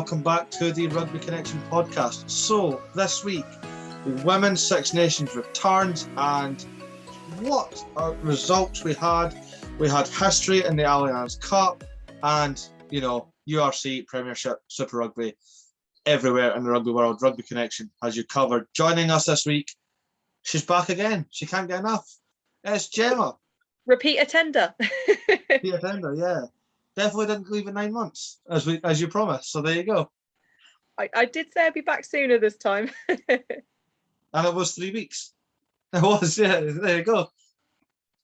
welcome back to the Rugby Connection podcast. So, this week, the Women's Six Nations returned, and what results we had. We had history in the Allenharv Cup, and, URC, Premiership, Super Rugby, everywhere in the rugby world. Rugby Connection has you covered. Joining us this week, she's back again. She can't get enough. It's Gemma. Repeat attender. Repeat attender, yeah. Definitely didn't leave in 9 months, as you promised. So there you go. I did say I'd be back sooner this time. And it was 3 weeks. It was, yeah. There you go.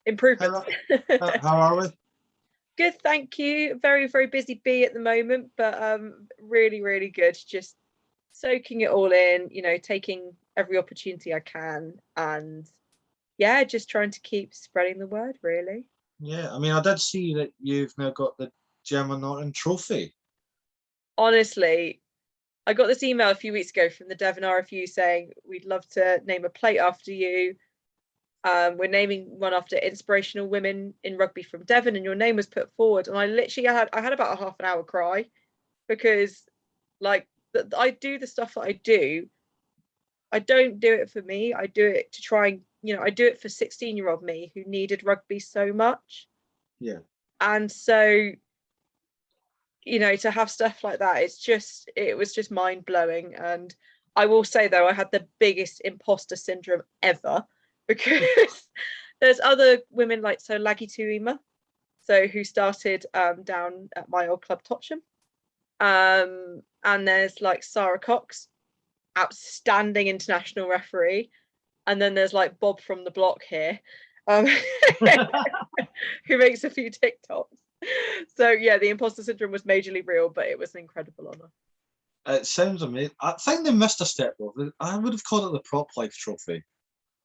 Improvement. How are we? Good, thank you. Very, very busy bee at the moment, but really, really good. Just soaking it all in, taking every opportunity I can, and yeah, just trying to keep spreading the word, really. Yeah, I mean, I did see that you've now got the Gemma Norton Trophy. Honestly, I got this email a few weeks ago from the Devon RFU saying, we'd love to name a plate after you. We're naming one after inspirational women in rugby from Devon, and your name was put forward. And I had about a half an hour cry, because I do the stuff that I do. I don't do it for me. I do it to try and, I do it for 16-year-old me who needed rugby so much. Yeah. And so, to have stuff like that, it was just mind blowing. And I will say, though, I had the biggest imposter syndrome ever, because there's other women like Lagi Tuima, who started down at my old club Tottenham. And there's like Sarah Cox, outstanding international referee. And then there's like Bob from the block here, who makes a few TikToks. So yeah, the imposter syndrome was majorly real, but it was an incredible honour. It sounds amazing. I think they missed a step though. I would have called it the Proplife Trophy,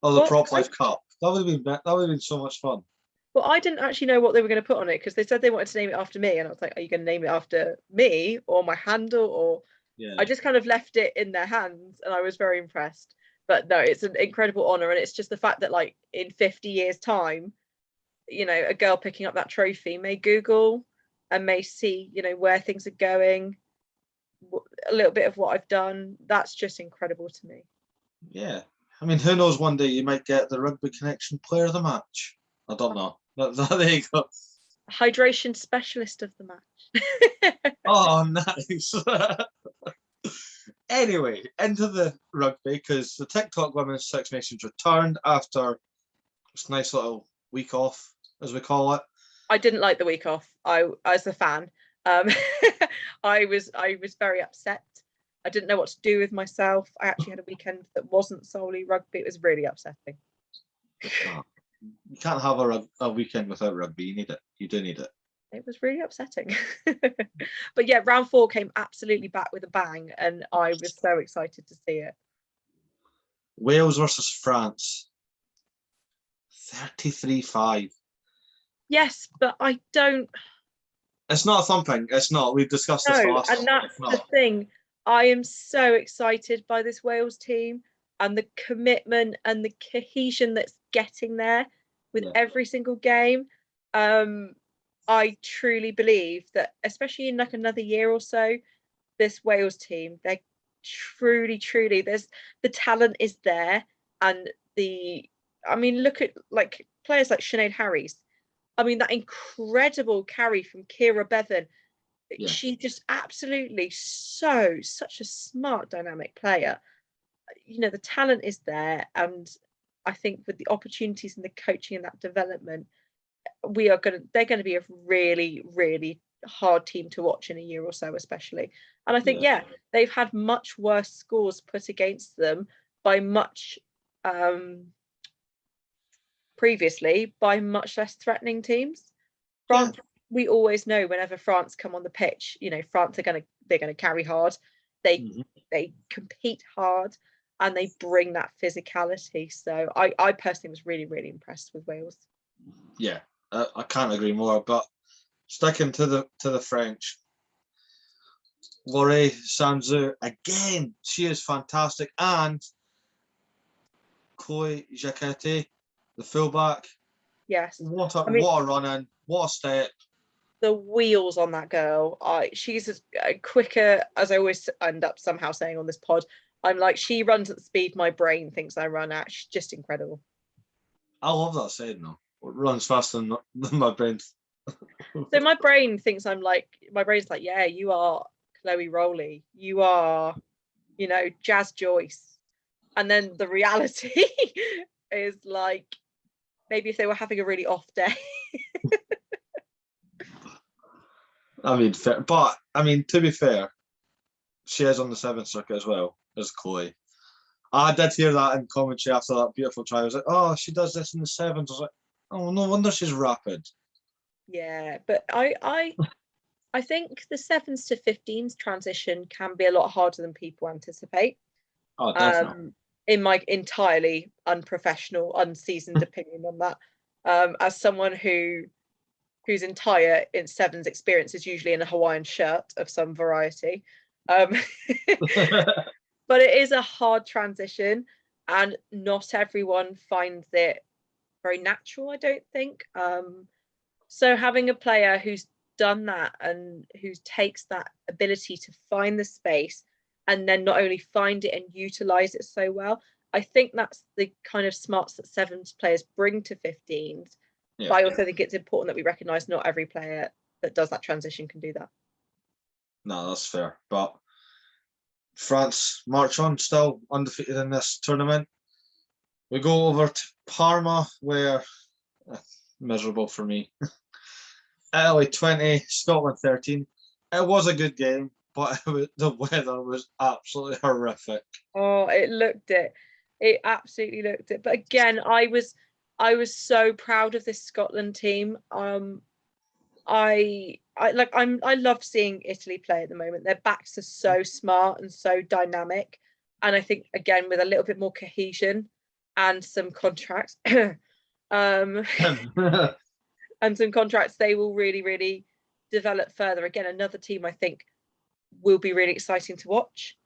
or the Proplife Cup. That would have been so much fun. Well, I didn't actually know what they were going to put on it, because they said they wanted to name it after me, and I was like, "Are you going to name it after me or my handle?" Or yeah. I just kind of left it in their hands, and I was very impressed. But no, it's an incredible honour, and it's just the fact that, like, in 50 years' time, a girl picking up that trophy may Google and may see, where things are going, a little bit of what I've done. That's just incredible to me. Yeah. I mean, who knows, one day you might get the Rugby Connection Player of the Match. I don't know. There you go. Hydration specialist of the match. Oh, nice. Anyway, into the rugby, because the TikTok Women's Six Nations returned after this nice little week off, as we call it. I didn't like the week off. As a fan, I was very upset. I didn't know what to do with myself. I actually had a weekend that wasn't solely rugby. It was really upsetting. You can't have a weekend without rugby. You need it. You do need it. It was really upsetting. But yeah, round 4 came absolutely back with a bang, and I was so excited to see it. Wales versus France. 33-5. Yes, but I don't... It's not a thumping. It's not. We've discussed this last time. And that's the thing. I am so excited by this Wales team, and the commitment and the cohesion that's getting there with every single game. I truly believe that, especially in like another year or so, this Wales team, they're truly, there's the talent is there, and look at like players like Sinead Harries. I mean, that incredible carry from Kira Bevan. Yeah. She's just absolutely such a smart, dynamic player. The talent is there, and I think with the opportunities and the coaching and that development, they're going to be a really, really hard team to watch in a year or so, especially. And I think they've had much worse scores put against them by much previously by much less threatening teams. France, we always know whenever France come on the pitch, France they're going to carry hard. They compete hard, and they bring that physicality. So I personally was really, really impressed with Wales. Yeah, I can't agree more. But sticking to the French, Laure Sanzou again, she is fantastic, and Chloe Jacquette, the fullback. Yes. What a run in, what a step. the wheels on that girl. She's as quicker, as I always end up somehow saying on this pod. I'm like, she runs at the speed my brain thinks I run at. She's just incredible. I love that saying though. It runs faster than my brain. So my brain thinks my brain's like, yeah, you are Chloe Rowley. You are, Jazz Joyce. And then the reality is like, maybe if they were having a really off day. I mean, fair, but I mean, to be fair, she is on the 7th circuit as well as Chloe. I did hear that in commentary after that beautiful try. I was like, oh, she does this in the 7th. I was like, oh, no wonder she's rapid. Yeah, but I think the 7s to 15s transition can be a lot harder than people anticipate. Oh, definitely. In my entirely unprofessional, unseasoned opinion on that, as someone whose entire in 7s experience is usually in a Hawaiian shirt of some variety. But it is a hard transition, and not everyone finds it very natural, I don't think. So having a player who's done that and who takes that ability to find the space and then not only find it and utilize it so well, I think that's the kind of smarts that 7s players bring to 15s. Yeah. But I also think it's important that we recognise not every player that does that transition can do that. No, that's fair. But France march on, still undefeated in this tournament. We go over to Parma, where miserable for me. Italy 20, Scotland 13. It was a good game, but the weather was absolutely horrific. Oh, it looked it. It absolutely looked it. But again, I was so proud of this Scotland team. I love seeing Italy play at the moment. Their backs are so smart and so dynamic, and I think again with a little bit more cohesion and some contracts, and some contracts, they will really, really develop further. Again, another team I think will be really exciting to watch.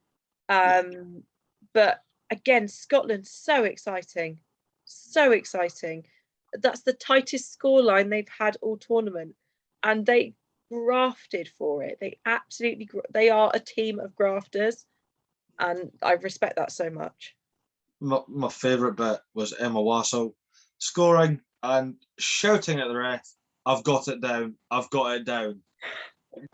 But again, Scotland, so exciting, so exciting. That's the tightest scoreline they've had all tournament, and they grafted for it. They absolutely, they are a team of grafters, and I respect that so much. My favourite bit was Emma Wassell scoring and shouting at the ref, "I've got it down! I've got it down!"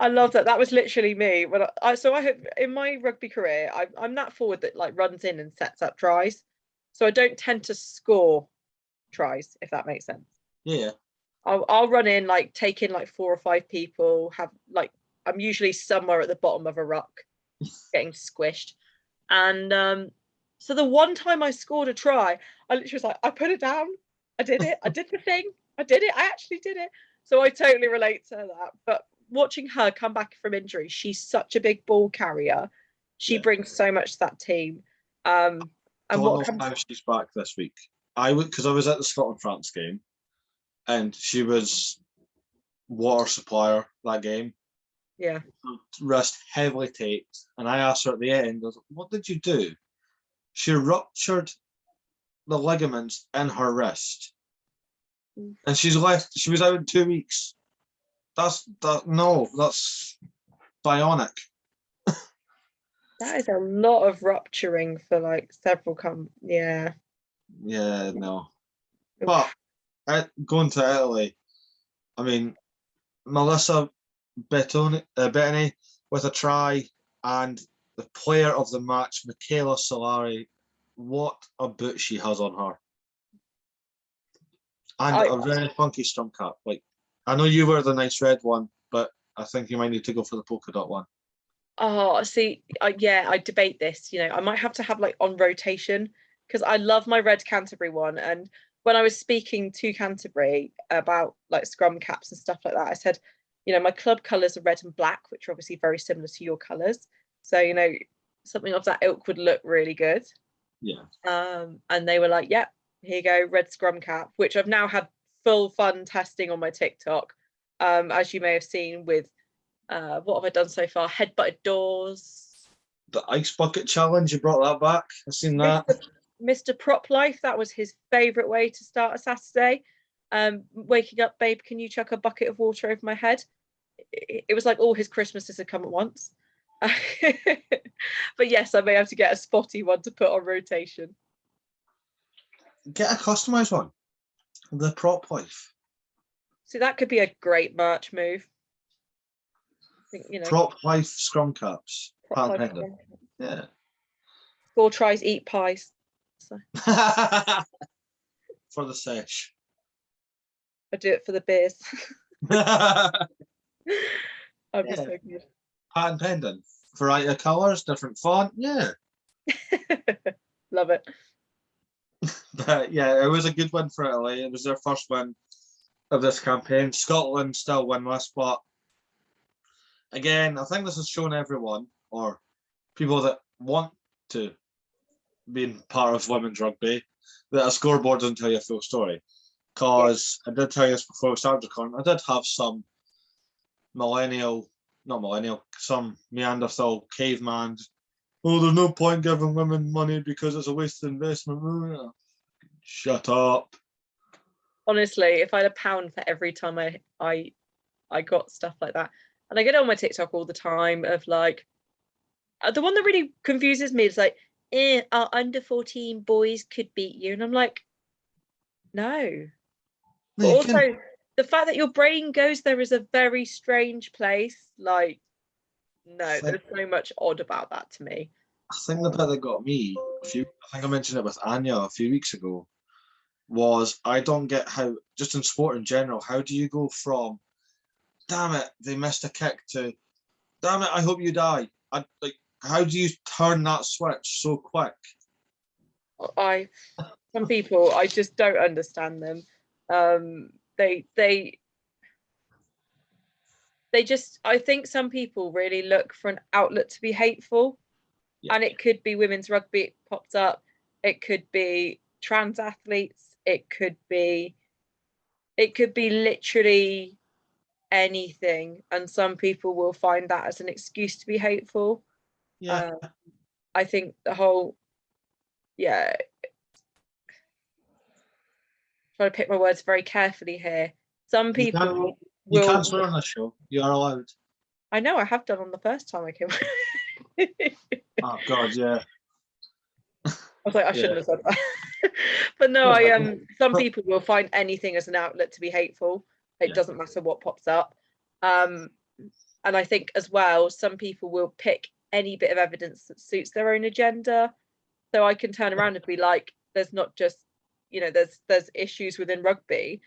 I love that. That was literally me. When I hope in my rugby career, I'm that forward that like runs in and sets up tries. So I don't tend to score tries, if that makes sense. Yeah. I'll run in, like take in like 4 or 5 people. Have like I'm usually somewhere at the bottom of a ruck, getting squished. And so the one time I scored a try, I literally was like, I put it down. I did it. I did the thing. I did it. I actually did it. So I totally relate to that. But watching her come back from injury, she's such a big ball carrier. She brings so much to that team. And what comes... how she's back this week? I was at the Scotland France game, and she was water supplier that game. Yeah. Wrist heavily taped, and I asked her at the end, I was like, "What did you do?" She ruptured the ligaments in her wrist, and she's left. She was out in 2 weeks. That's bionic. That is a lot of rupturing for like several Yeah, no. But going to Italy, I mean, Melissa Bettini with a try, and the player of the match, Michaela Solari, what a boot she has on her. And a very funky strum cap. Like, I know you wear the nice red one, but I think you might need to go for the polka dot one. Oh, see, I debate this. I might have to have like on rotation, because I love my red Canterbury one. And when I was speaking to Canterbury about like scrum caps and stuff like that, I said, my club colours are red and black, which are obviously very similar to your colours. So, something of that ilk would look really good. Yeah. And they were like, yep, here you go, red scrum cap, which I've now had full fun testing on my TikTok. As you may have seen with what have I done so far? Headbutted doors. The ice bucket challenge, you brought that back. I've seen that. Mr. Proplife, that was his favourite way to start a Saturday. Waking up, babe, can you chuck a bucket of water over my head? it was like all his Christmases had come at once. But yes, I may have to get a spotty one to put on rotation. Get a customized one. The Proplife. See, that could be a great merch move. I think, you know. Proplife scrum caps. Prop life Yeah. Score tries, eat pies. So. For the sesh. I do it for the beers. I'd be so good. Patent pendant. Variety of colours, different font. Yeah. Love it. But yeah, it was a good win for Italy. It was their first win of this campaign. Scotland still winless, but again, I think this has shown everyone, or people that want to be part of women's rugby, that a scoreboard doesn't tell you a full story. Because I did tell you this before we started recording, I did have some some Neanderthal caveman. Oh, there's no point giving women money because it's a wasted investment. Shut up. Honestly, if I had £1 for every time I got stuff like that, and I get it on my TikTok all the time of like, the one that really confuses me is like, our under 14 boys could beat you, and I'm like, no. But also, the fact that your brain goes there is a very strange place. Like, no, there's so much odd about that to me. I think the bit that got me, I think I mentioned it with Anya a few weeks ago, was I don't get how, just in sport in general, how do you go from, damn it, they missed a kick, to, damn it, I hope you die. How do you turn that switch so quick? Some people, I just don't understand them. They just, I think some people really look for an outlet to be hateful. Yeah. And it could be women's rugby, it pops up. It could be trans athletes. It could be literally anything. And some people will find that as an excuse to be hateful. Yeah. I think the whole, try to pick my words very carefully here. Some people you can't swear on the show. You are allowed. I know, I have done on the first time I came. Oh God, yeah. I was like, I shouldn't have said that. But no, some people will find anything as an outlet to be hateful. It doesn't matter what pops up. And I think as well, some people will pick any bit of evidence that suits their own agenda. So I can turn around and be like, there's not just, there's issues within rugby.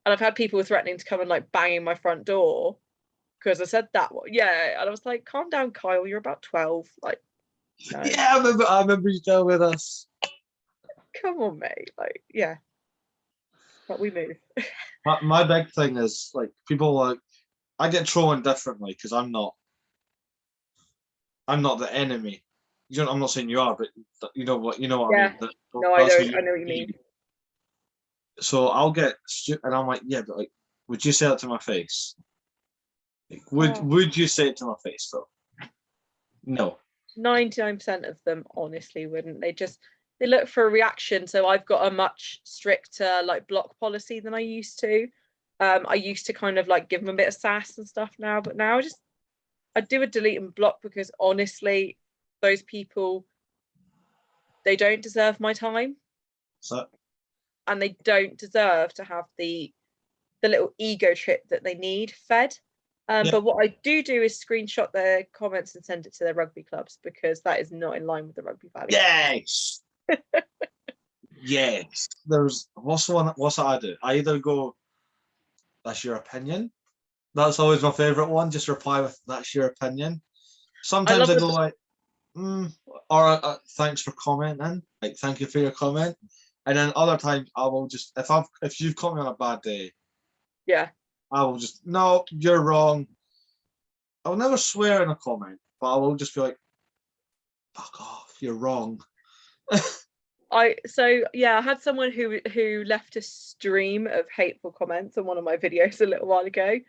And I've had people threatening to come and like banging my front door because I said that. Yeah. And I was like, calm down, Kyle, you're about 12. Like, no. Yeah, I remember you dealt with us. Come on, mate. Like, yeah. But we move. My big thing is like people like, I get trolling differently because I'm not the enemy. I'm not saying you are, but you know what I mean. No, I know what you mean. So I'll get and I'm like, yeah, but like, would you say that to my face? Like, would you say it to my face though? No. 99% of them honestly wouldn't. They look for a reaction. So I've got a much stricter like block policy than I used to. I used to kind of like give them a bit of sass and stuff now, but now I do a delete and block because honestly, those people, they don't deserve my time. And they don't deserve to have the little ego trip that they need fed. But what I do is screenshot their comments and send it to their rugby clubs because that is not in line with the rugby values. Yes. Yes. What's that I do? I either go, that's your opinion. That's always my favourite one. Just reply with, that's your opinion. Sometimes I go like, or thanks for commenting. Like, thank you for your comment. And then other times I will just, if you've caught me on a bad day, I will just, no, you're wrong. I'll never swear in a comment, but I will just be like, fuck off, you're wrong. I had someone who left a stream of hateful comments on one of my videos a little while ago.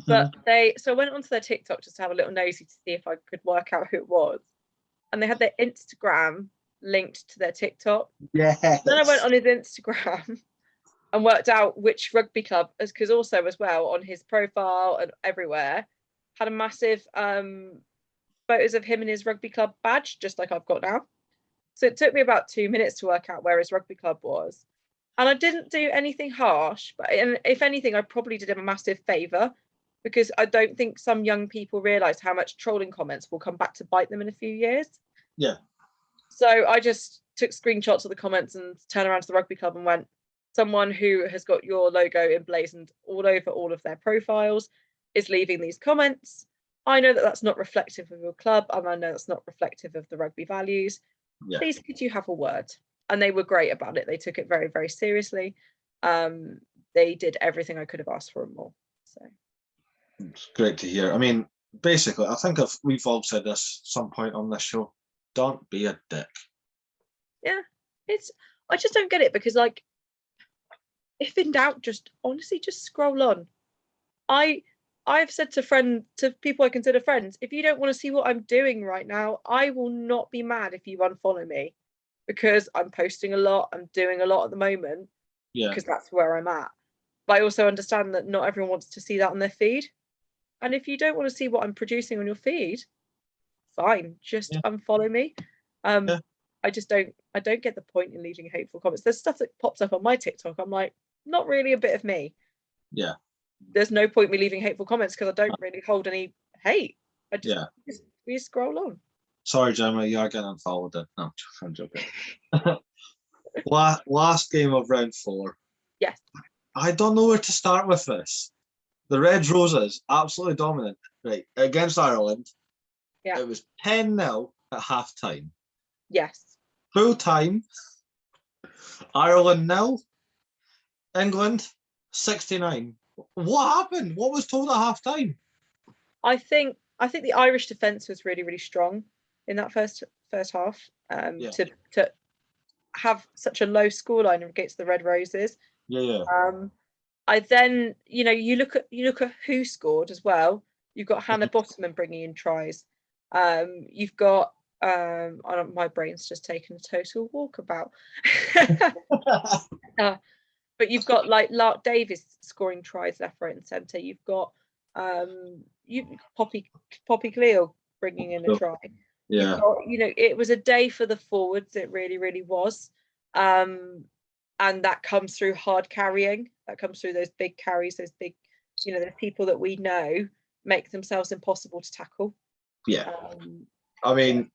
But I went onto their TikTok just to have a little nosy to see if I could work out who it was. And they had their Instagram linked to their TikTok. Yes. Then I went on his Instagram and worked out which rugby club, because also as well on his profile and everywhere, had a massive photos of him in his rugby club badge, just like I've got now. So it took me about 2 minutes to work out where his rugby club was. And I didn't do anything harsh, but if anything, I probably did him a massive favour, because I don't think some young people realise how much trolling comments will come back to bite them in a few years. Yeah. So I just took screenshots of the comments and turned around to the rugby club and went, someone who has got your logo emblazoned all over all of their profiles is leaving these comments. I know that that's not reflective of your club, and I know that's not reflective of the rugby values. Yeah. Please, could you have a word? And they were great about it. They took it very, very seriously. They did everything I could have asked for and more. So it's great to hear. I mean, basically, I think we've all said this at some point on this show. Don't be a dick. Yeah, I just don't get it, because like, if in doubt, just honestly just scroll on. I've said to people I consider friends, if you don't want to see what I'm doing right now, I will not be mad if you unfollow me, because I'm posting a lot, I'm doing a lot at the moment, because that's where I'm at. But I also understand that not everyone wants to see that on their feed. And if you don't want to see what I'm producing on your feed, fine, just unfollow me. I don't get the point in leaving hateful comments. There's stuff that pops up on my TikTok. I'm like, not really a bit of me. Yeah. There's no point me leaving hateful comments, because I don't really hold any hate. I just we scroll on. Sorry, Gemma, you are getting unfollowed. No, I'm joking. Last game of round 4. Yes. I don't know where to start with this. The Red Roses, absolutely dominant, right, against Ireland. Yeah. It was 10-0 at half time. Yes. Full time, Ireland 0, England 69. What happened? What was told at half time? I think the Irish defence was really, really strong in that first half. To have such a low scoreline against the Red Roses. Yeah. I then, you look at who scored as well. You've got Hannah Bottoman bringing in tries. You've got my brain's just taken a total walkabout. But you've got like Lark Davis scoring tries left, right, and centre. You've got Poppy Cleo bringing in a try. Yeah. You've got, it was a day for the forwards. It really, really was. And that comes through hard carrying. That comes through those big carries, those big, the people that we know make themselves impossible to tackle. Yeah. I mean,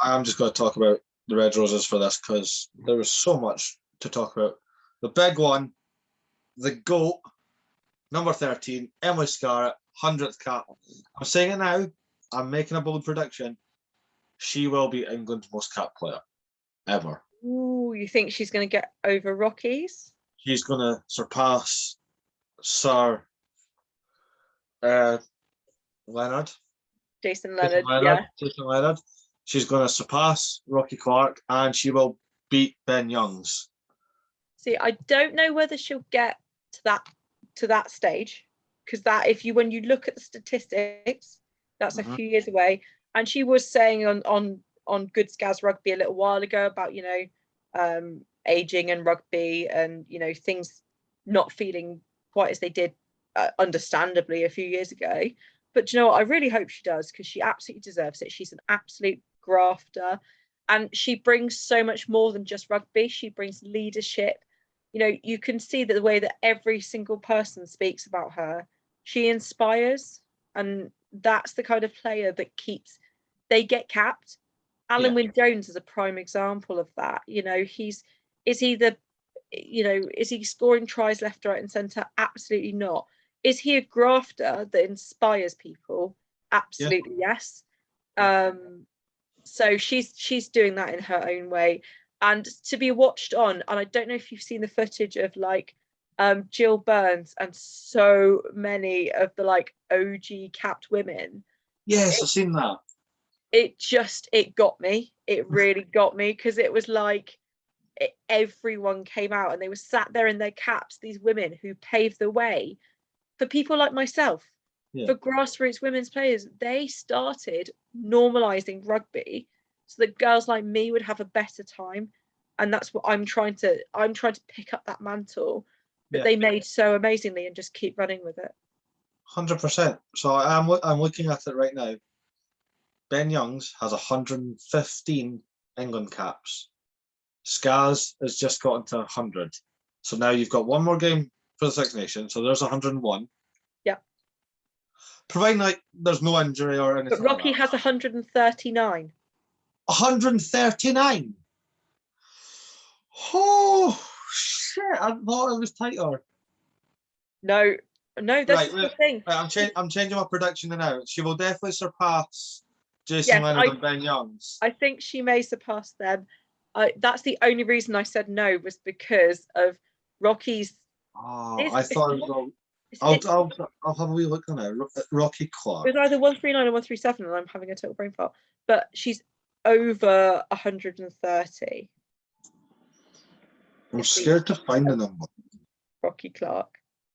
I'm just going to talk about the Red Roses for this, because there was so much to talk about. The big one, the GOAT, number 13, Emily Scarlett, 100th cap. I'm saying it now. I'm making a bold prediction. She will be England's most capped player ever. Ooh, you think she's going to get over Rockies? She's going to surpass Sir Leonard. Jason Leonard. Jason Leonard. She's going to surpass Rocky Clark, and she will beat Ben Youngs. See, I don't know whether she'll get to that stage, because when you look at the statistics, that's a few years away. And she was saying on Good Scaz Rugby a little while ago about aging and rugby, and things not feeling quite as they did understandably a few years ago. But do you know what? I really hope she does, because she absolutely deserves it. She's an absolute grafter, and she brings so much more than just rugby. She brings leadership. You can see that the way that every single person speaks about her, she inspires, and that's the kind of player that they get capped. Alan Wynne-Jones is a prime example of that. Is he scoring tries left, right, and centre? Absolutely not. Is he a grafter that inspires people? Absolutely yes. So she's doing that in her own way, and to be watched on. And I don't know if you've seen the footage of Jill Burns and so many of the OG capped women. Yes, I've seen that. It got me. It really got me, because it was everyone came out and they were sat there in their caps, these women who paved the way for people like myself, for grassroots women's players. They started normalizing rugby so that girls like me would have a better time, and that's what I'm trying to pick up that mantle that they made so amazingly and just keep running with it. 100%. So I'm looking at it right now. Ben Youngs has 115 England caps. Skaz has just gotten to 100. So now you've got one more game for the Six Nations. So there's 101. Yeah. Providing like there's no injury or anything. But Rocky like that. has 139. 139. Oh shit! I thought it was tighter. No, that's Right, the thing. Right, I'm changing my prediction now. She will definitely surpass Jason Yes, Leonard and Ben Youngs. I think she may surpass them. That's the only reason I said no, was because of Rocky's. Oh, I thought it was. I'll have a wee look on it. Rocky Clark. It was either 139 or 137, and I'm having a total brain fart. But she's over 130. I'm scared to find the number. Rocky Clark.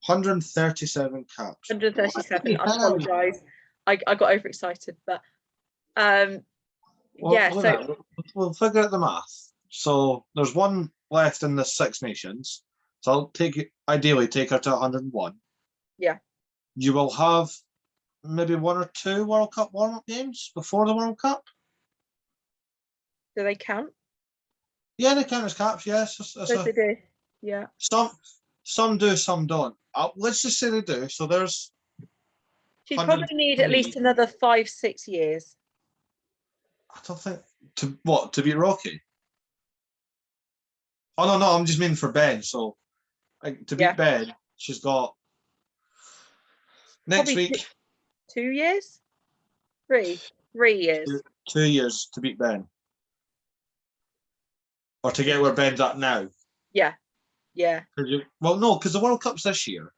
137 caps. 137. I apologise. I got overexcited, but yeah. So we'll figure out the math. So there's one left in the Six Nations. So I'll ideally take her to 101. Yeah. You will have maybe one or two World Cup warm-up games before the World Cup. Do they count? Yeah, they count as caps. Yes, Yes, they do. Yeah. Some do, some don't. Let's just say they do. So there's. She'd probably need at least another 5-6 years. I don't think to beat Rocky. Oh no, I'm just meaning for Ben. So to beat Ben, she's got next probably week 2 years, 3 years. 2 years to beat Ben, or to get where Ben's at now. Yeah. Well, no, because the World Cup's this year.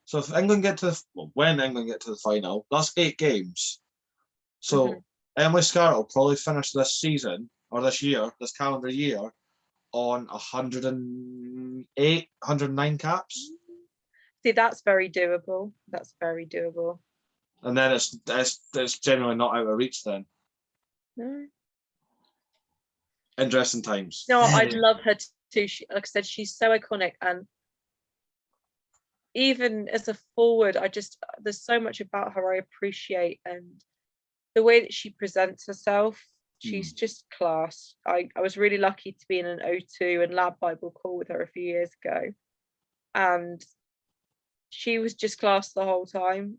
So if England get to when England get to the final, that's 8 games. So Emily Scarlett will probably finish this season or this calendar year, on 108, 109 caps. See, that's very doable. And then it's generally not out of reach then. No. Interesting times. No, I'd love her too. Like I said, she's so iconic, and even as a forward, there's so much about her I appreciate, and the way that she presents herself. She's just class. I was really lucky to be in an O2 and Lab Bible call with her a few years ago, and she was just class the whole time.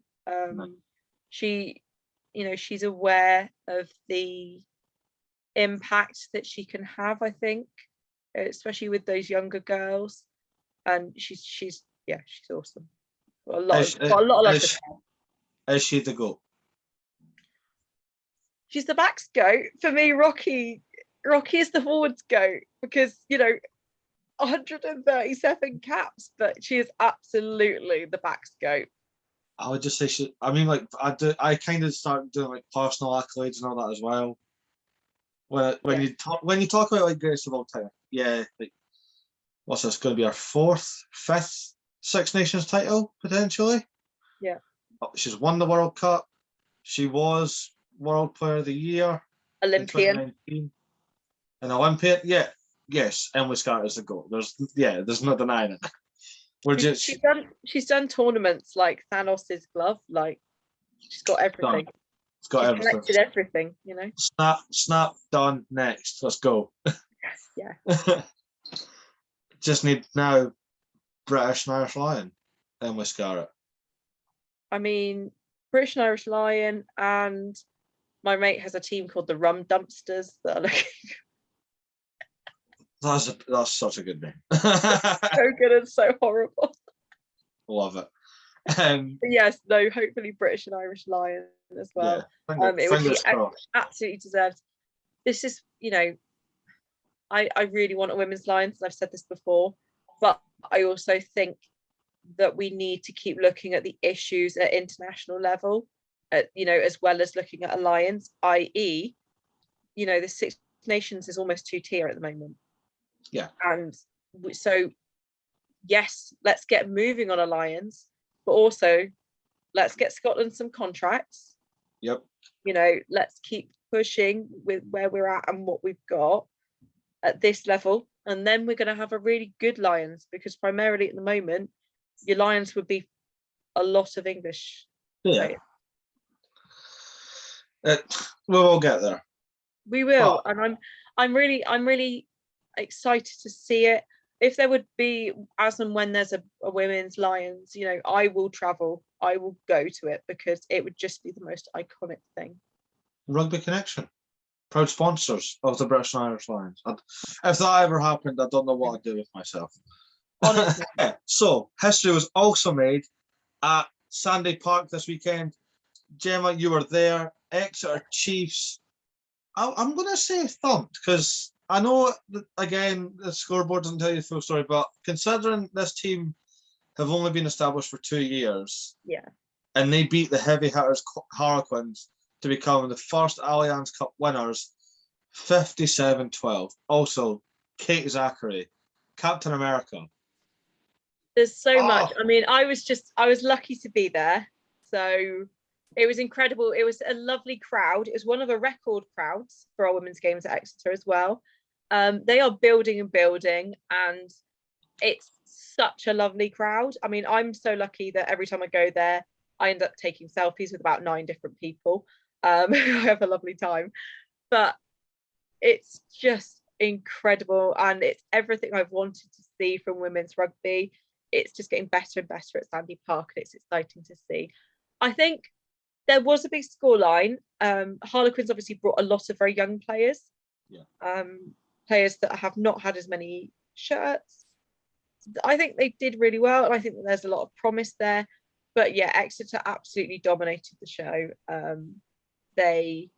She, she's aware of the impact that she can have, I think, especially with those younger girls, and she's awesome. Got a lot of love for her. Is she the GOAT? She's the backs goat. For me, Rocky is the forwards goat, because 137 caps, but she is absolutely the backs goat. I would just say I kind of started doing like personal accolades and all that as well. When you talk about like greatest of all time, like what's this going to be, our 5th Six Nations title potentially? Yeah. She's won the World Cup. She was World Player of the Year. Olympian. An Olympian, yeah. Yes, Emily Scarlett is the GOAT. There's no denying it. She's done tournaments like Thanos's glove, like she's got everything. She's everything. Collected everything, Snap, done, next. Let's go. Yeah. Just need now British and Irish Lion, Emily Scarlett. I mean, British and Irish Lion, and my mate has a team called the Rum Dumpsters that are looking. That's such a good name. So good and so horrible. Love it. Yes, no, hopefully British and Irish Lion as well. Yeah, it would be absolutely deserved. This is, I really want a women's Lions, and I've said this before, but I also think that we need to keep looking at the issues at international level, as well as looking at alliance, i.e., the Six Nations is almost 2-tier at the moment. Yeah. And so, yes, let's get moving on alliance, but also let's get Scotland some contracts. Yep. Let's keep pushing with where we're at and what we've got at this level. And then we're going to have a really good Lions, because primarily at the moment, your Lions would be a lot of English Yeah. We will get there. We will, and I'm really excited to see it. If there would be, as and when there's a women's Lions, you know, I will travel. I will go to it because it would just be the most iconic thing. Rugby Connection, proud sponsors of the British and Irish Lions. If that ever happened, I don't know what I'd do with myself. Honestly. So, history was also made at Sandy Park this weekend. Gemma, you were there. Exeter Chiefs. I'm going to say thumped because I know, again, the scoreboard doesn't tell you the full story, but considering this team have only been established for 2 years, and they beat the heavy hitters Harlequins to become the first Allianz Cup winners, 57-12. Also, Kate Zachary, Captain America. There's so much. I mean, I was lucky to be there. So it was incredible. It was a lovely crowd. It was one of the record crowds for our women's games at Exeter as well. They are building and building, and it's such a lovely crowd. I mean, I'm so lucky that every time I go there, I end up taking selfies with about 9 different people. I have a lovely time, but it's just incredible, and it's everything I've wanted to see from women's rugby. It's just getting better and better at Sandy Park, and it's exciting to see. I think there was a big scoreline. Harlequins obviously brought a lot of very young players, players that have not had as many shirts. I think they did really well, and I think that there's a lot of promise there. But yeah, Exeter absolutely dominated the show. They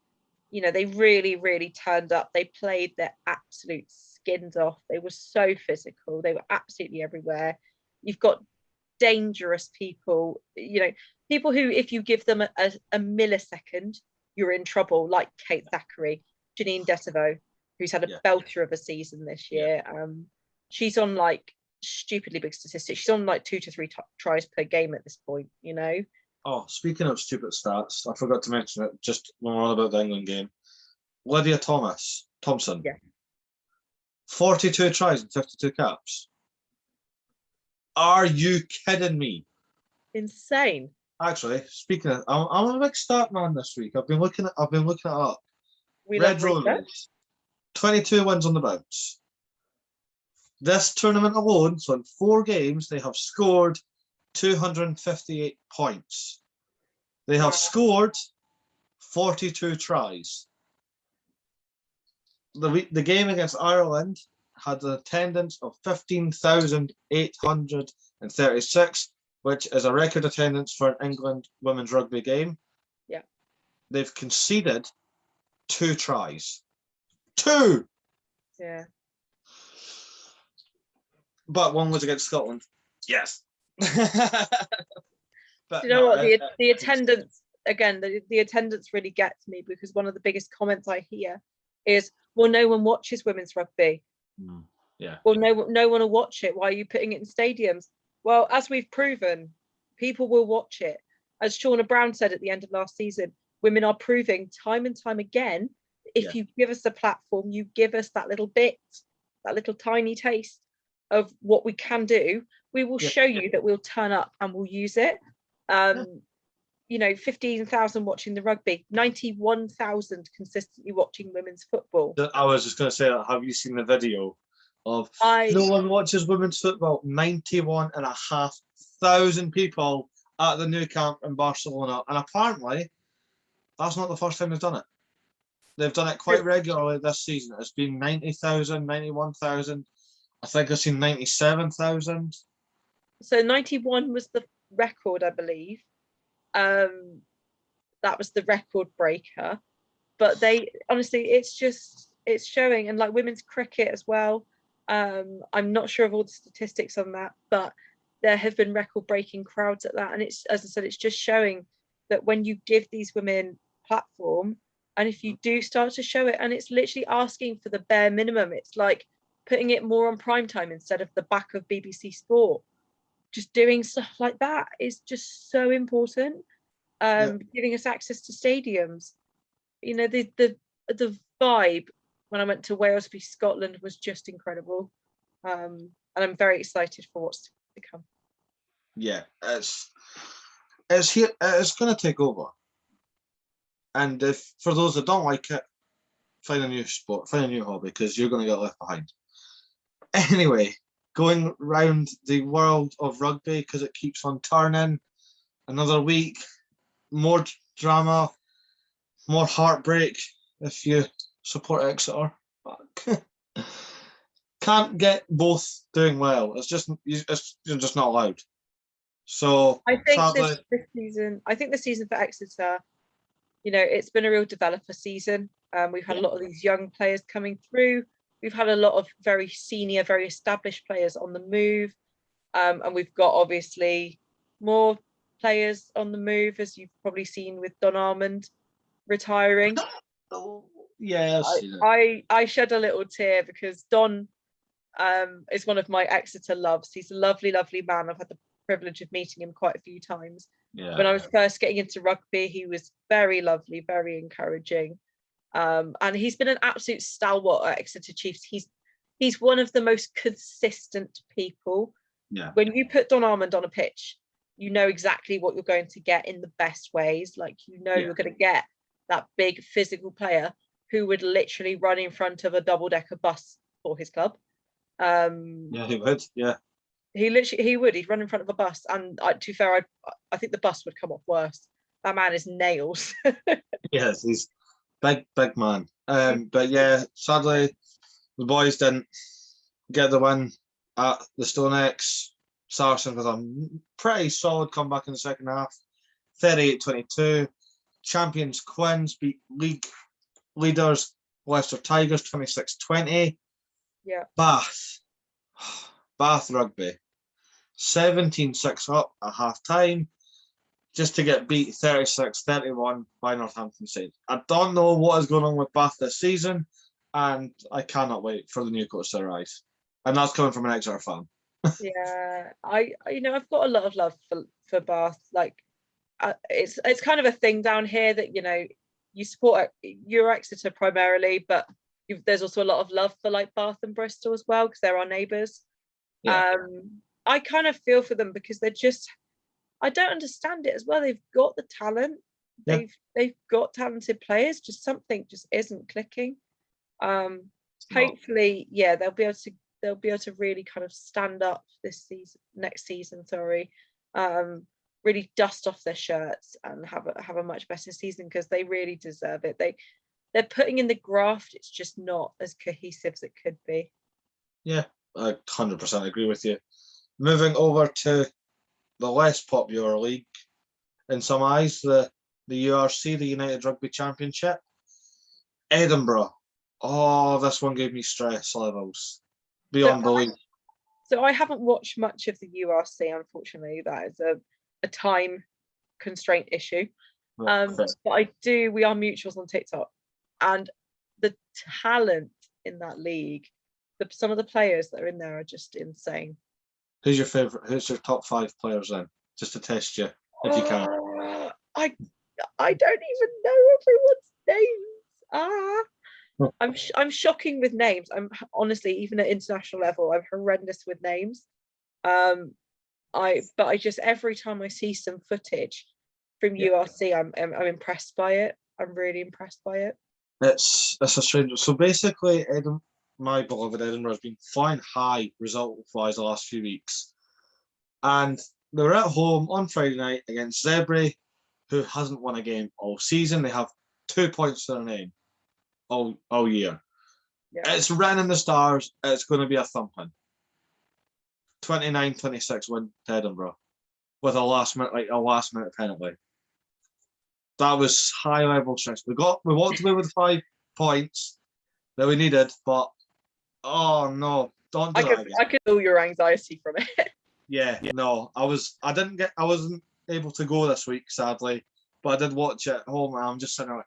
really, really turned up. They played their absolute skins off. They were so physical. They were absolutely everywhere. You've got dangerous people, people who, if you give them a millisecond, you're in trouble, like Kate Zachary, Janine Deteveau, who's had a belter of a season this year. She's on like stupidly big statistics. She's on like 2 to 3 tries per game at this point, Oh, speaking of stupid stats, I forgot to mention it just when we're on about the England game. Lydia Thompson. 42 tries and 52 caps. Are you kidding me? Insane. Actually, speaking of, I'm a big stat man this week. I've been looking it up. Red Roses, 22 wins on the bounce. This tournament alone, so in 4 games, they have scored 258 points. They have scored 42 tries. The game against Ireland had an attendance of 15,836, which is a record attendance for an England women's rugby game. Yeah. They've conceded 2 tries. 2! Yeah. But one was against Scotland. Yes. But you know what? The attendance, again, the attendance really gets me, because one of the biggest comments I hear is, well, no one watches women's rugby. Yeah. Well, no one will watch it. Why are you putting it in stadiums? Well, as we've proven, people will watch it. As Shauna Brown said at the end of last season, women are proving time and time again, if you give us a platform, you give us that little bit, that little tiny taste of what we can do, we will show you that we'll turn up and we'll use it. 15,000 watching the rugby, 91,000 consistently watching women's football. I was just going to say that. Have you seen the video of no one watches women's football? 91,500 people at the new camp in Barcelona, and apparently that's not the first time they've done it. They've done it quite regularly this season. It's been 90,000, 91,000. I think I've seen 97,000. So 91 was the record, I believe. That was the record breaker. But they honestly, it's showing. And like women's cricket as well. I'm not sure of all the statistics on that, but there have been record-breaking crowds at that. And it's, as I said, it's just showing that when you give these women platform, and if you do start to show it, and it's literally asking for the bare minimum, it's like putting it more on primetime instead of the back of BBC Sport. Just doing stuff like that is just so important. Giving us access to stadiums. The vibe when I went to Wales v Scotland was just incredible. And I'm very excited for what's to come. Yeah, it's here. It's going to take over. And if for those that don't like it, find a new sport, find a new hobby, because you're going to get left behind. Anyway, going round the world of rugby because it keeps on turning. Another week, more drama, more heartbreak if you support Exeter. Can't get both doing well. You're just not allowed. So I think sadly, this season, the season for Exeter, it's been a real developer season. We've had a lot of these young players coming through. We've had a lot of very senior, very established players on the move. And we've got obviously more players on the move, as you've probably seen with Don Armand retiring. yes. I shed a little tear because Don is one of my Exeter loves. He's a lovely, lovely man. I've had the privilege of meeting him quite a few times. Yeah. When I was first getting into rugby, he was very lovely, very encouraging. And he's been an absolute stalwart at Exeter Chiefs. He's one of the most consistent people. Yeah. When you put Don Armand on a pitch, you know exactly what you're going to get in the best ways. Like, you're going to get that big physical player who would literally run in front of a double-decker bus for his club. Yeah, he would. Yeah. He would. He'd run in front of a bus, and to be fair, I think the bus would come off worse. That man is nails. Yes, he's big man. But yeah, sadly, the boys didn't get the win at the Stone X. Saracens with a pretty solid comeback in the second half, 38-22. Champions Quins beat league leaders Leicester Tigers 26-20. Yeah. Bath Rugby 17-6 up at half time, just to get beat 36-31 by Northampton Saints. I don't know what is going on with Bath this season, and I cannot wait for the new coach to arrive. And that's coming from an Exeter fan. Yeah, I've got a lot of love for Bath. Like, it's kind of a thing down here that you support your Exeter primarily, but there's also a lot of love for like Bath and Bristol as well, because they're our neighbours. Yeah. I kind of feel for them because I don't understand it as well. They've got the talent. Yeah. They've got talented players. Just something just isn't clicking. Hopefully, they'll be able to really kind of stand up next season. Really dust off their shirts and have a much better season, because they really deserve it. They're putting in the graft. It's just not as cohesive as it could be. Yeah, I 100% agree with you. Moving over to the less popular league in some eyes, the URC, the United Rugby Championship. Edinburgh. Oh, this one gave me stress levels beyond belief. So I haven't watched much of the URC, unfortunately. That is a time constraint issue. But we are mutuals on TikTok, and the talent in that league, some of the players that are in there are just insane. Who's your favourite? Who's your top 5 players then? Just to test you, if you can. I don't even know everyone's names. I'm shocking with names. I'm honestly, even at international level, I'm horrendous with names. I just, every time I see some footage from URC, I'm impressed by it. I'm really impressed by it. It's a strange. So basically, my beloved Edinburgh has been flying high result-wise the last few weeks, and they were at home on Friday night against Zebra, who hasn't won a game all season. They have 2 points to their name all year. Yeah. It's written in the stars. It's going to be a thumping. 29-26 win to Edinburgh with a last minute penalty. That was high level stress. We walked away with 5 points that we needed, but oh no, don't do that again. I could feel your anxiety from it. Yeah, no, I wasn't able to go this week, sadly, but I did watch it at home, and I'm just sitting there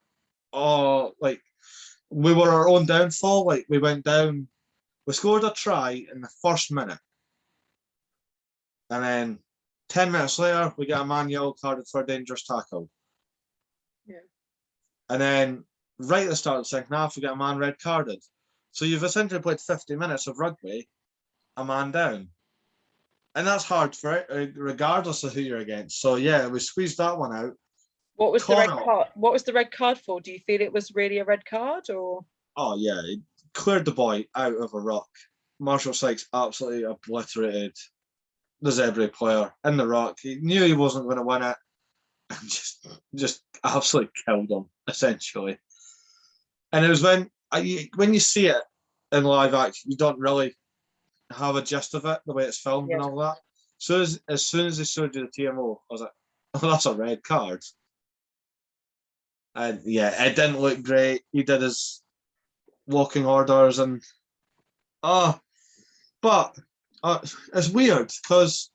we were our own downfall. Like, we went down, we scored a try in the first minute, and then 10 minutes later, we get a man yellow carded for a dangerous tackle. Yeah. And then right at the start of the second half, we get a man red carded. So you've essentially played 50 minutes of rugby, a man down. And that's hard for it, regardless of who you're against. So yeah, we squeezed that one out. What was the red card? What was the red card for? Do you feel it was really a red card, or? Oh yeah, he cleared the boy out of a ruck. Marshall Sykes absolutely obliterated the Zebra player in the ruck. He knew he wasn't going to win it, and just absolutely killed him essentially. And it was when you see it in live action, you don't really have a gist of it, the way it's filmed and all that. So as soon as they showed you the TMO, I was like, oh, that's a red card. And yeah, it didn't look great. He did his walking orders and but it's weird because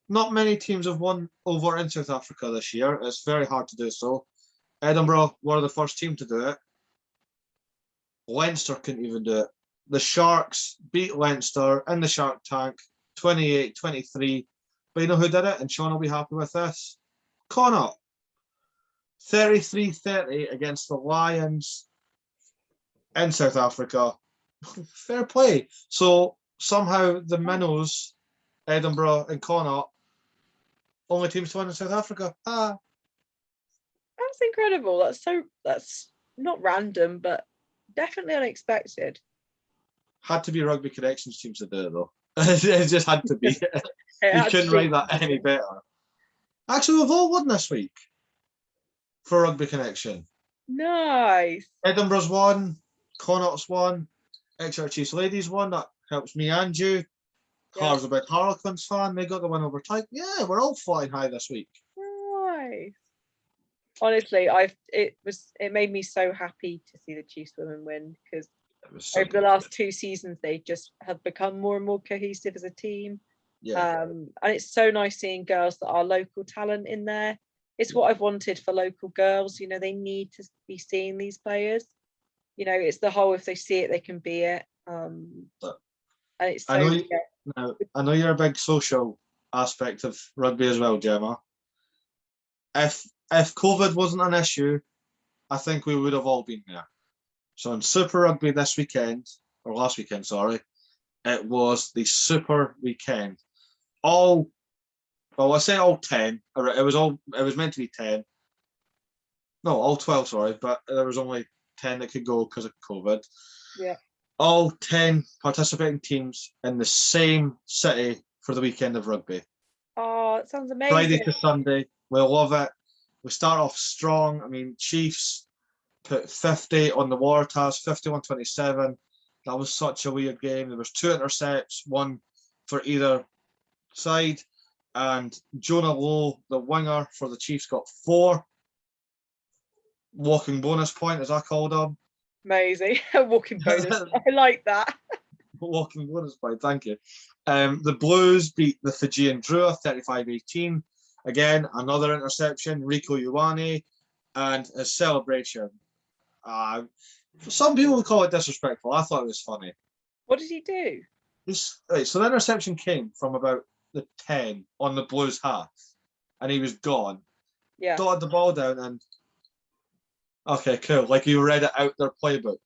not many teams have won over in South Africa this year. It's very hard to do so. Edinburgh were the first team to do it. Leinster couldn't even do it. The Sharks beat Leinster in the Shark Tank 28-23. But you know who did it? And Sean will be happy with this. Connacht. 33-30 against the Lions in South Africa. Fair play. So somehow the Minnows, Edinburgh and Connacht, only teams to win in South Africa. That's incredible. That's not random, but definitely unexpected. Had to be Rugby Connections teams to do it though. It just had to be. You couldn't write that any better. Actually, we've all won this week for Rugby Connection. Nice. Edinburgh's won, Connacht's won, Exeter Chiefs Ladies won. That helps me and you. Harv's a big Harlequins fan. They got the win over Tyke. Yeah, we're all flying high this week. Nice. Honestly, it made me so happy to see the Chiefs women win because over the last 2 seasons they just have become more and more cohesive as a team. Yeah. And it's so nice seeing girls that are local talent in there. It's what I've wanted for local girls. You know, they need to be seeing these players. You know, it's the whole if they see it, they can be it. And it's so. I know you're a big social aspect of rugby as well, Gemma. If COVID wasn't an issue, I think we would have all been there. So in Super Rugby this weekend, or last weekend, sorry, it was the Super Weekend. I say all 10. It was meant to be 10. No, all 12, sorry, but there was only 10 that could go because of COVID. Yeah. All 10 participating teams in the same city for the weekend of rugby. Oh, it sounds amazing. Friday to Sunday. We love it. We start off strong. I mean, Chiefs put 50 on the Waratahs, 51-27. That was such a weird game. There was 2 intercepts, one for either side. And Jonah Lowe, the winger for the Chiefs, got 4. Walking bonus point, as I called him. Amazing. Walking bonus. I like that. Walking bonus point, thank you. The Blues beat the Fijian Drua 35-18. Again, another interception, Rico Ioane, and a celebration. Some people would call it disrespectful. I thought it was funny. What did he do? So the interception came from about the 10 on the Blues half, and he was gone. Yeah. Dotted the ball down and okay, cool. Like you read it out their playbook.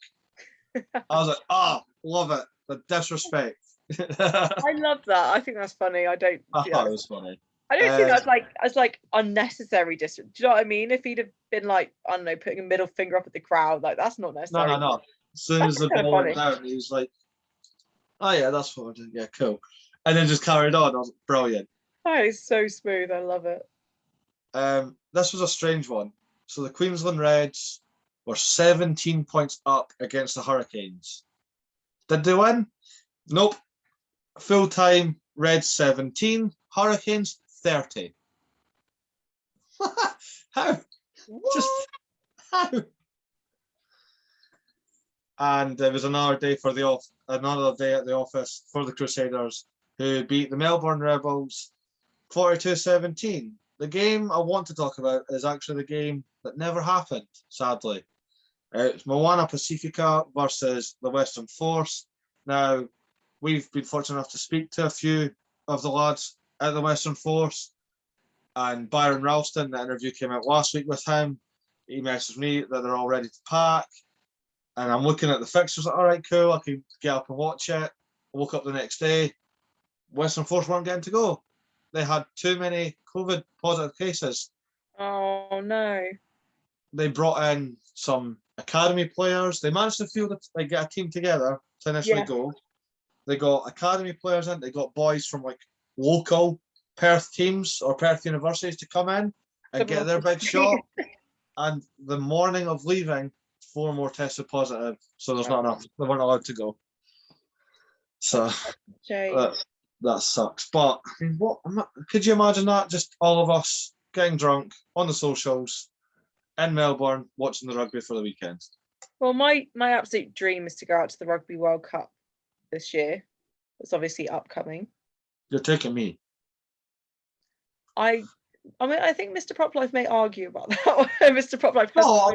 I was like, love it. The disrespect. I love that. I think that's funny. I thought it was funny. I don't think that's like unnecessary disrespect. Do you know what I mean? If he'd have been like, I don't know, putting a middle finger up at the crowd, like that's not necessary. No. As soon as the ball went down, he was like, oh yeah, that's what I did. Yeah, cool. And then just carried on. I was like, brilliant. That is so smooth. I love it. This was a strange one. So the Queensland Reds were 17 points up against the Hurricanes. Did they win? Nope. Full time, Reds 17, Hurricanes 30. How? What? Just how? And it was another day at the office for the Crusaders, who beat the Melbourne Rebels 42-17. The game I want to talk about is actually the game that never happened, sadly. It's Moana Pacifica versus the Western Force. Now, we've been fortunate enough to speak to a few of the lads at the Western Force, and Byron Ralston, the interview came out last week with him. He messaged me that they're all ready to pack, and I'm looking at the fixtures, like, all right, cool, I can get up and watch it. I woke up the next day, Western Force weren't getting to go. They had too many COVID positive cases. Oh no. They brought in some academy players. They managed to get a team together to initially go. They got academy players in. They got boys from like local Perth teams or Perth universities to come in and get their big shot. And the morning of leaving, 4 more tested positive. So there's not enough. They weren't allowed to go. So that sucks. But I mean, could you imagine that? Just all of us getting drunk on the socials in Melbourne, watching the rugby for the weekend. Well, my absolute dream is to go out to the Rugby World Cup this year. It's obviously upcoming. You're taking me. I mean, I think Mr. Proplife may argue about that. Mr. Proplife has. Oh,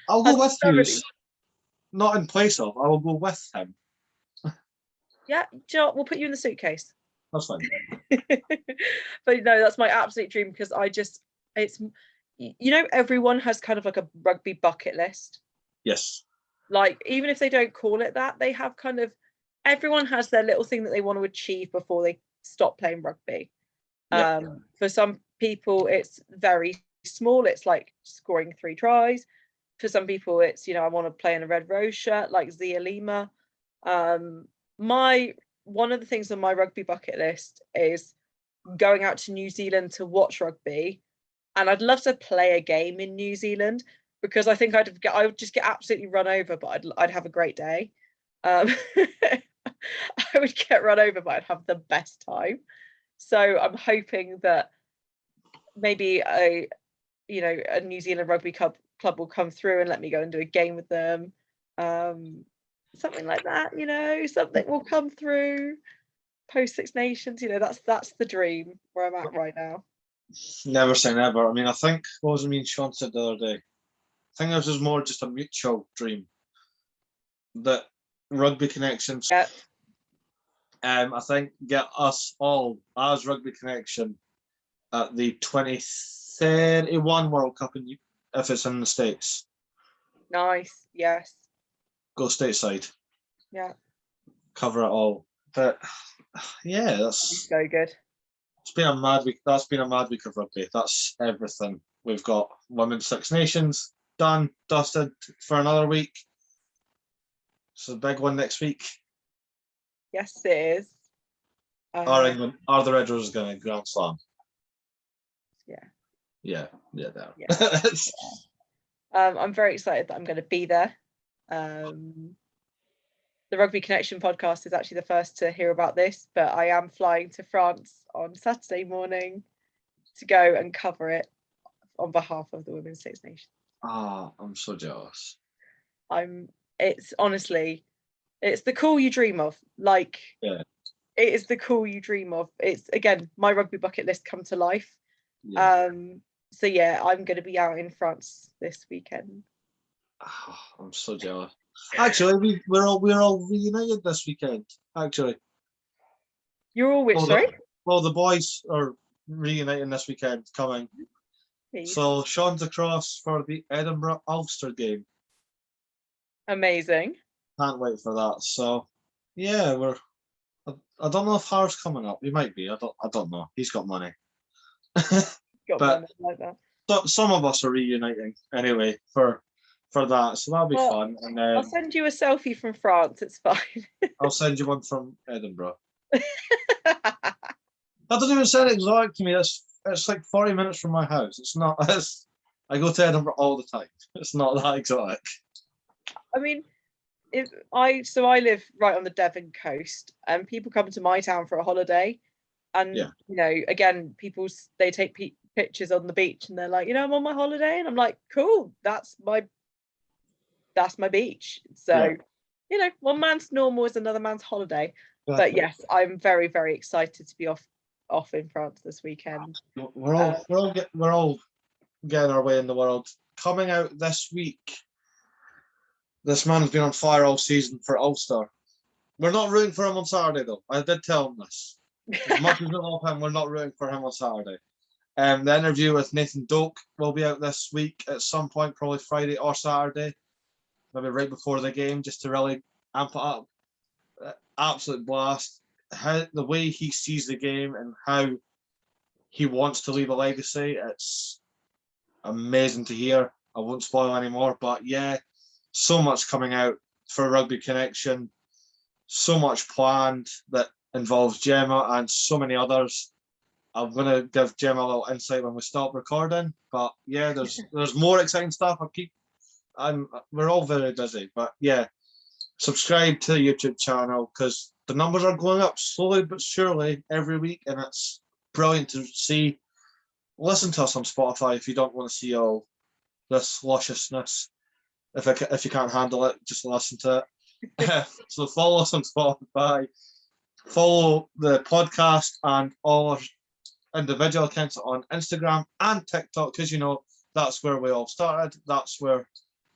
I'll go with you. Not in place of. I will go with him. Yeah, Joe, we'll put you in the suitcase. That's fine. But no, that's my absolute dream because it's, you know, everyone has kind of like a rugby bucket list. Yes. Like, even if they don't call it that, they have kind of, everyone has their little thing that they want to achieve before they stop playing rugby. Yeah. For some people, it's very small. It's like scoring 3 tries. For some people, it's, you know, I want to play in a red rose shirt like Zia Lima. One of the things on my rugby bucket list is going out to New Zealand to watch rugby, and I'd love to play a game in New Zealand because I think I would just get absolutely run over, but I'd have a great day. I would get run over, but I'd have the best time. So I'm hoping that maybe a New Zealand rugby club will come through and let me go and do a game with them. Something like that, you know, something will come through post Six Nations. You know, that's the dream where I'm at right now. Never say never. I mean, I think, what was it me and Sean said the other day? I think this is more just a mutual dream that Rugby Connections. Yep. I think get us all as Rugby Connection at the 2031 World Cup if it's in the States. Nice. Yes. Go stateside. Yeah. Cover it all. But yeah, that's so good. It's been a mad week. That's been a mad week of rugby. That's everything. We've got Women's Six Nations done, dusted for another week. It's a big one next week. Yes, it is. Are the Red Roses going to Grand Slam? Yeah. Yeah. I'm very excited that I'm going to be there. The Rugby Connection podcast is actually the first to hear about this, but I am flying to France on Saturday morning to go and cover it on behalf of the Women's Six Nations. I'm so jealous. It's honestly, it's the call you dream of. Like, yeah. It is the call you dream of. It's, again, my rugby bucket list come to life. Yeah. So yeah, I'm going to be out in France this weekend. I'm so jealous. Actually, we're all reunited this weekend. Actually, you're all which? Sorry. Well, the boys are reuniting this weekend coming. Please. So Sean's across for the Edinburgh Ulster game. Amazing. Can't wait for that. So yeah, I don't know if Harv's coming up. He might be. I don't know. He's got money. Got money like that. Some of us are reuniting anyway for that, so that'll be fun. And I'll send you a selfie from France. It's fine. I'll send you one from Edinburgh. That doesn't even sound exotic to me. It's like 40 minutes from my house. It's not. I go to Edinburgh all the time. It's not that exotic. I mean, I live right on the Devon coast, and people come to my town for a holiday, and you know, again, they take pictures on the beach, and they're like, you know, I'm on my holiday, and I'm like, cool, that's my beach. So you know, one man's normal is another man's holiday. But yes, I'm very, very excited to be off in France this weekend. We're all getting our way in the world. Coming out this week, this man's been on fire all season for Ulster. We're not rooting for him on Saturday, though. I did tell him this. As much as we love him, we're not rooting for him on Saturday. The interview with Nathan Doak will be out this week at some point, probably Friday or Saturday, maybe right before the game, just to really amp it up. Absolute blast. the way he sees the game and how he wants to leave a legacy, it's amazing to hear. I won't spoil anymore, but yeah, so much coming out for Rugby Connection, so much planned that involves Gemma and so many others. I'm gonna give Gemma a little insight when we stop recording, but yeah, there's more exciting stuff. We're all very busy, but yeah, subscribe to the YouTube channel because the numbers are going up slowly but surely every week, and it's brilliant to see. Listen to us on Spotify if you don't want to see all this lusciousness. If you can't handle it, just listen to it. So follow us on Spotify, follow the podcast and all our individual accounts on Instagram and TikTok, because that's where we all started. That's where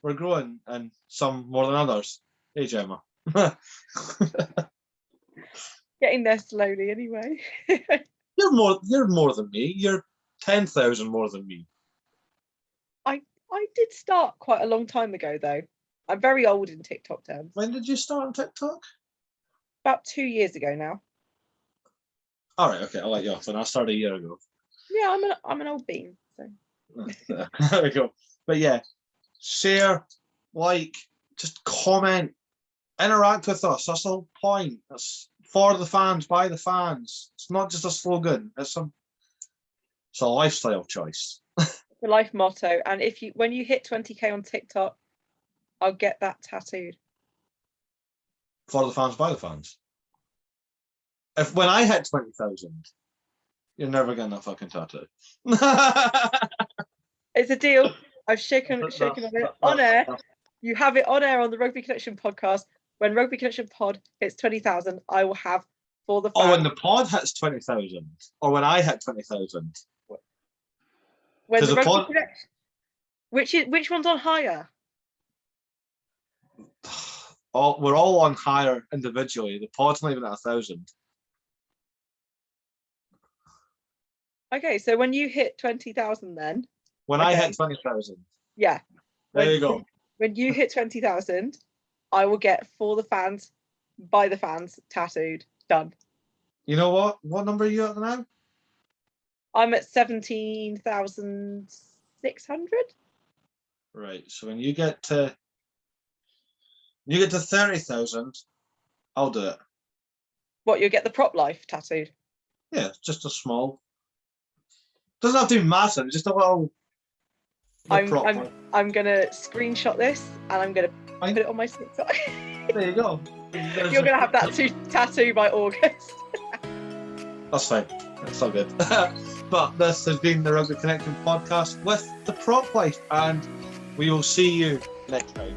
we're growing, and some more than others. Hey, Gemma. Getting there slowly, anyway. You're more than me. You're 10,000 more than me. I did start quite a long time ago, though. I'm very old in TikTok terms. When did you start on TikTok? About 2 years ago now. All right, okay, I'll let you off. And I started a year ago. Yeah, I'm an old bean. So. There we go. But yeah, share, like, just comment, interact with us. That's the whole point. That's for the fans, by the fans. It's not just a slogan. It's a lifestyle choice. The life motto. And when you hit 20k on TikTok, I'll get that tattooed. For the fans, by the fans. When I hit 20,000, you're never getting that fucking tattoo. It's a deal. I've shaken on it on air. You have it on air on the Rugby Connection podcast. When Rugby Connection pod hits 20,000, I will have for the fans. Oh, when the pod hits 20,000, or when I hit 20,000. When the Rugby Connection, which one's on higher? We're all on higher individually. The pod's not even at 1,000. Okay, so when you hit 20,000, then. When I hit 20,000. Yeah. There you go. When you hit 20,000, I will get for the fans, by the fans, tattooed. Done. You know what? What number are you at now? I'm at 17,600. Right. So when you get to 30,000, I'll do it. What, you'll get the Proplife tattooed? Yeah, just a small. Doesn't have to be massive. Just a little. I'm gonna screenshot this and I'm gonna put it on my TikTok. There you go. You're gonna have that tattoo by August. That's fine. That's all good. But this has been the Rugby Connection podcast with the Proplife, and we will see you next time.